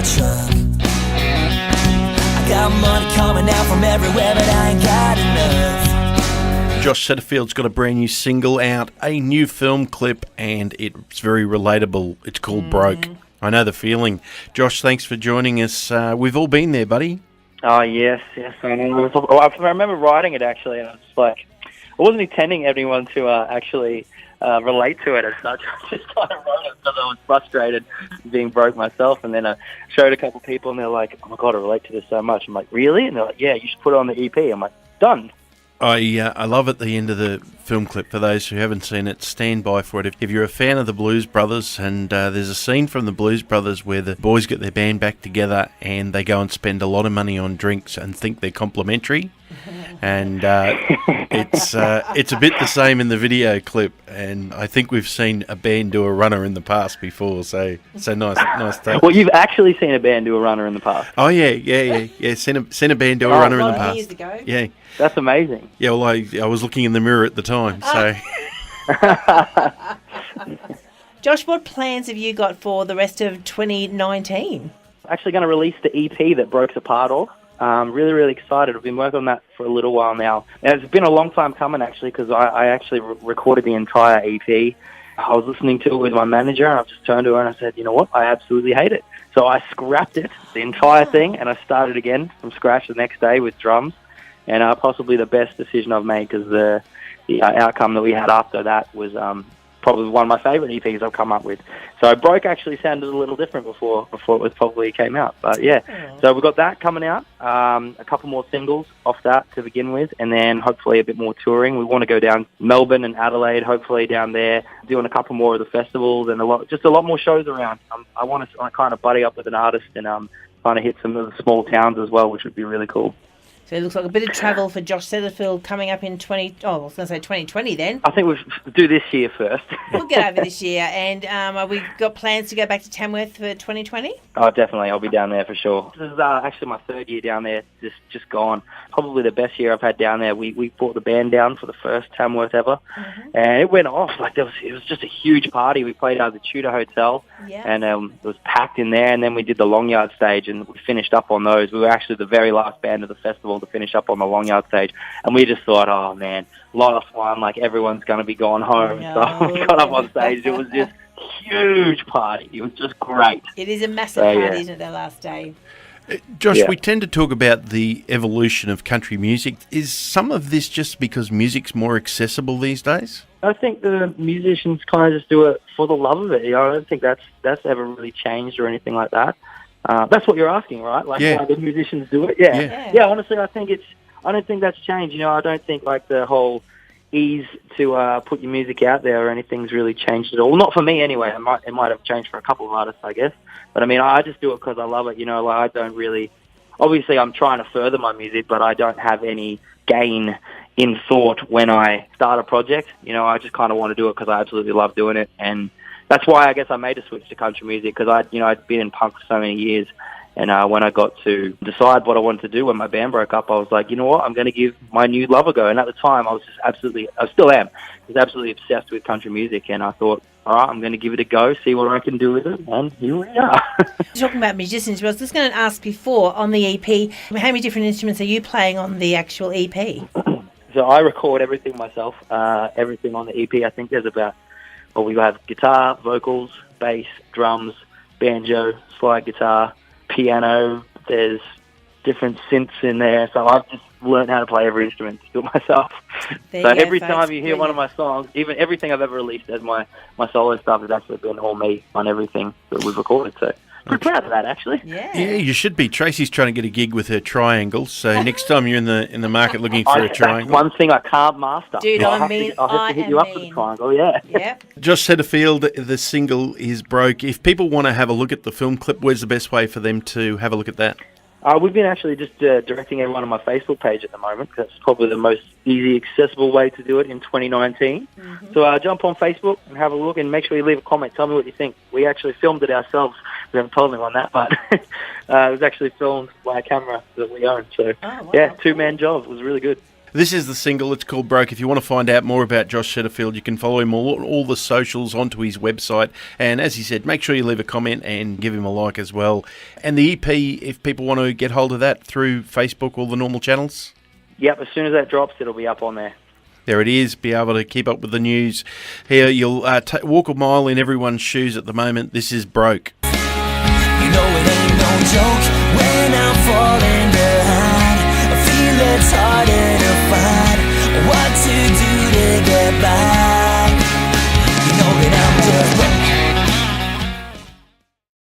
truck. I got money coming out from everywhere, but I ain't got enough. Josh Setterfield's got a brand new single out, a new film clip, and it's very relatable. It's called Broke. I know the feeling. Josh, thanks for joining us. We've all been there, buddy. Oh, yes. I know. I remember writing it, actually, and I was like, I wasn't intending anyone to actually relate to it as such. I just kind of wrote it because I was frustrated being broke myself, and then I showed a couple of people, and they're like, oh, my God, I relate to this so much. I'm like, really? And they're like, yeah, you should put it on the EP. I'm like, done. I love at the end of the film clip, for those who haven't seen it, stand by for it. If you're a fan of the Blues Brothers, and there's a scene from the Blues Brothers where the boys get their band back together and they go and spend a lot of money on drinks and think they're complimentary. And it's a bit the same in the video clip, and I think we've seen a band do a runner in the past before, so nice take. Well, you've actually seen a band do a runner in the past. Oh yeah. Seen a band do a runner in the past. Years ago. Yeah. That's amazing. Yeah, well, I was looking in the mirror at the time, so... Josh, what plans have you got for the rest of 2019? Actually going to release the EP that Broke's a part of. Really, really excited. I've been working on that for a little while now. And it's been a long time coming, actually, because I actually recorded the entire EP. I was listening to it with my manager, and I just turned to her and I said, you know what, I absolutely hate it. So I scrapped it, the entire thing, and I started again from scratch the next day with drums. And possibly the best decision I've made, because the outcome that we had after that was probably one of my favourite EPs I've come up with. So Broke actually sounded a little different before it was probably came out. But yeah, So we've got that coming out, a couple more singles off that to begin with, and then hopefully a bit more touring. We want to go down Melbourne and Adelaide, hopefully down there, doing a couple more of the festivals and a lot more shows around. I want to kind of buddy up with an artist and kind of hit some of the small towns as well, which would be really cool. So it looks like a bit of travel for Josh Setterfield coming up in 2020 then. I think we'll do this year first. We'll get over this year. And have we got plans to go back to Tamworth for 2020? Oh, definitely. I'll be down there for sure. This is actually my third year down there, just gone. Probably the best year I've had down there. We brought the band down for the first Tamworth ever. And it went off. It was just a huge party. We played out at the Tudor Hotel. And it was packed in there. And then we did the Long Yard stage, and we finished up on those. We were actually the very last band of the festival to finish up on the Long Yard stage, and we just thought, oh man, last one, like everyone's going to be going home. So we got up on stage. It was just huge party. It was just great. It is a massive party, isn't it, that last day? Josh, we tend to talk about the evolution of country music. Is some of this just because music's more accessible these days? I think the musicians kind of just do it for the love of it. I don't think that's ever really changed or anything like that. That's what you're asking, right? Like, why the musicians do it? Yeah. Honestly, I don't think that's changed. I don't think like the whole ease to put your music out there or anything's really changed at all. Well, not for me anyway. It might have changed for a couple of artists, I guess. But I mean, I just do it because I love it. I don't really. Obviously, I'm trying to further my music, but I don't have any gain in thought when I start a project. I just kind of want to do it because I absolutely love doing it, and that's why I guess I made a switch to country music, because I'd been in punk for so many years, and when I got to decide what I wanted to do when my band broke up, I was like, you know what, I'm going to give my new love a go. And at the time, I still am, absolutely obsessed with country music, and I thought, all right, I'm going to give it a go, see what I can do with it, and here we are. Talking about musicians, I was just going to ask before, on the EP, how many different instruments are you playing on the actual EP? So I record everything myself, everything on the EP. I think there's about, we have guitar, vocals, bass, drums, banjo, slide guitar, piano. There's different synths in there. So I've just learned how to play every instrument to do it myself. So every time you hear one of my songs, even everything I've ever released as my solo stuff has actually been all me on everything that we've recorded. So pretty proud of that, actually. Yeah, you should be. Tracy's trying to get a gig with her triangles, so next time you're in the market looking for a triangle. That's one thing I can't master. Dude, I'll have to hit you up with a triangle, Yep. Josh Setterfield, the single is Broke. If people want to have a look at the film clip, where's the best way for them to have a look at that? We've been actually just directing everyone on my Facebook page at the moment, because that's probably the most easy, accessible way to do it in 2019. So jump on Facebook and have a look, and make sure you leave a comment. Tell me what you think. We actually filmed it ourselves. We haven't told anyone that, but it was actually filmed by a camera that we own. So, 2-man job. It was really good. This is the single. It's called Broke. If you want to find out more about Josh Setterfield, you can follow him all the socials onto his website. And as he said, make sure you leave a comment and give him a like as well. And the EP, if people want to get hold of that through Facebook, all the normal channels? Yep, as soon as that drops, it'll be up on there. There it is. Be able to keep up with the news. Here, you'll walk a mile in everyone's shoes at the moment. This is Broke. You know it ain't no joke when I'm falling behind. I feel it's hard.